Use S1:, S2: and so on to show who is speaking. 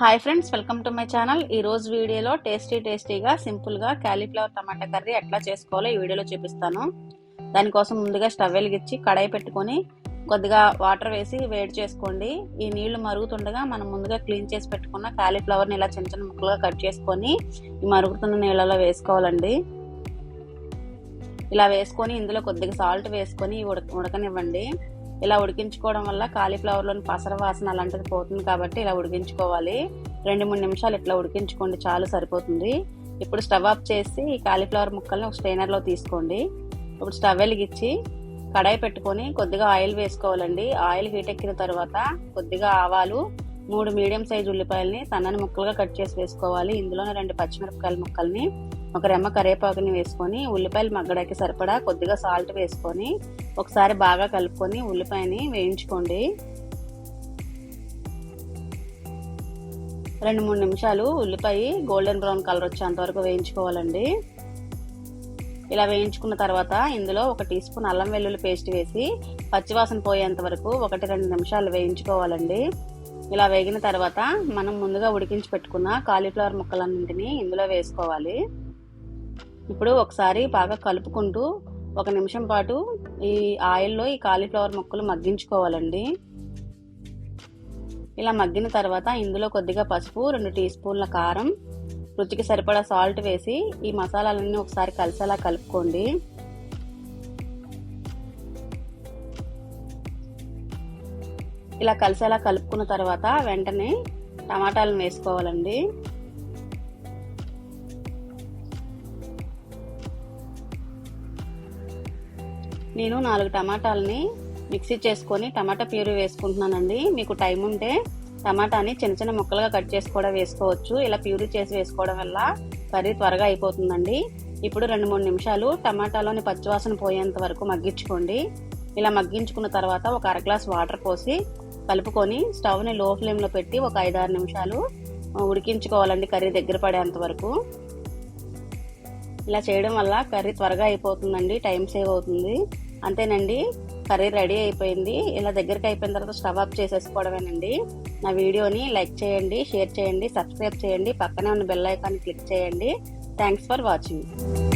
S1: Hi friends, welcome to my channel. ఈ రోజు వీడియోలో టేస్టీగా సింపుల్గా క్యాలీఫ్లవర్ టమాటా కర్రీ ఎట్లా చేసుకోవాలో ఈ వీడియోలో చూపిస్తాను. దానికోసం ముందుగా స్టవ్ వెలిగించి కడాయి పెట్టుకొని కొద్దిగా వాటర్ వేసి వేడి చేసుకోండి. ఈ నీళ్లు మరుగుతుండగా మనం ముందుగా క్లీన్ చేసి పెట్టుకున్న క్యాలీఫ్లవర్ని ఇలా చిన్న చిన్న ముక్కలుగా కట్ చేసుకొని ఈ మరుగుతున్న నీళ్ళలో వేసుకోవాలండి. ఇలా వేసుకొని ఇందులో కొద్దిగా సాల్ట్ వేసుకొని ఉడకనివ్వండి. ఇలా ఉడికించుకోవడం వల్ల కాలీఫ్లవర్లోని పసర వాసన అలాంటిది పోతుంది కాబట్టి ఇలా ఉడికించుకోవాలి. 2-3 నిమిషాలు ఇట్లా ఉడికించుకోండి, చాలు సరిపోతుంది. ఇప్పుడు స్టవ్ ఆఫ్ చేసి ఈ కాలీఫ్లవర్ ముక్కల్ని ఒక స్ట్రైనర్లో తీసుకోండి. ఇప్పుడు స్టవ్ వెలిగించి కడాయి పెట్టుకొని కొద్దిగా ఆయిల్ వేసుకోవాలండి. ఆయిల్ హీట్ ఎక్కిన తర్వాత కొద్దిగా ఆవాలు, 3 మీడియం సైజు ఉల్లిపాయలని సన్నని ముక్కలుగా కట్ చేసి వేసుకోవాలి. ఇందులోనే 2 పచ్చిమిరపకాయల ముక్కల్ని, ఒక రెమ్మ కరివేపాకుని వేసుకొని ఉల్లిపాయలు మగ్గడానికి సరిపడా కొద్దిగా సాల్ట్ వేసుకొని ఒకసారి బాగా కలుపుకొని ఉల్లిపాయని వేయించుకోండి. 2-3 నిమిషాలు ఉల్లిపాయ గోల్డెన్ బ్రౌన్ కలర్ వచ్చేంత వరకు వేయించుకోవాలండి. ఇలా వేయించుకున్న తర్వాత ఇందులో 1 టీ స్పూన్ అల్లం వెల్లుల్లి పేస్ట్ వేసి పచ్చివాసన పోయేంత వరకు 1-2 నిమిషాలు వేయించుకోవాలండి. ఇలా వేగిన తర్వాత మనం ముందుగా ఉడికించి పెట్టుకున్న కాలీఫ్లవర్ ముక్కలన్నింటినీ ఇందులో వేసుకోవాలి. ఇప్పుడు ఒకసారి బాగా కలుపుకుంటూ 1 నిమిషం పాటు ఈ ఆయిల్లో ఈ కాలీఫ్లవర్ ముక్కలు మగ్గించుకోవాలండి. ఇలా మగ్గిన తర్వాత ఇందులో కొద్దిగా పసుపు, 2 టీ స్పూన్ల కారం, రుచికి సరిపడా సాల్ట్ వేసి ఈ మసాలాలన్నీ ఒకసారి కలిసేలా కలుపుకోండి. ఇలా కలిసేలా కలుపుకున్న తర్వాత వెంటనే టమాటాలను వేసుకోవాలండి. నేను 4 టమాటాలని మిక్సీ చేసుకొని టమాటా ప్యూరీ వేసుకుంటున్నానండి. మీకు టైం ఉంటే టమాటాని చిన్న చిన్న ముక్కలుగా కట్ చేసి కూడా వేసుకోవచ్చు. ఇలా ప్యూరీ చేసి వేసుకోవడం వల్ల కర్రీ త్వరగా అయిపోతుందండి. ఇప్పుడు 2-3 నిమిషాలు టమాటాలోని పచ్చివాసన పోయేంత వరకు మగ్గించుకోండి. ఇలా మగ్గించుకున్న తర్వాత ఒక 1/2 గ్లాస్ వాటర్ పోసి కలుపుకొని స్టవ్ని లో ఫ్లేమ్లో పెట్టి ఒక 5-6 నిమిషాలు ఉడికించుకోవాలండి, కర్రీ దగ్గర పడేంత వరకు. ఇలా చేయడం వల్ల కర్రీ త్వరగా అయిపోతుందండి, టైం సేవ్ అవుతుంది. అంతేనండి, కర్రీ రెడీ అయిపోయింది. ఇలా దగ్గరికి అయిపోయిన తర్వాత స్టవ్ ఆఫ్ చేసేసుకోవడమేనండి. నా వీడియోని లైక్ చేయండి, షేర్ చేయండి, సబ్స్క్రైబ్ చేయండి, పక్కనే ఉన్న బెల్ ఐకాన్ని క్లిక్ చేయండి. Thanks for watching.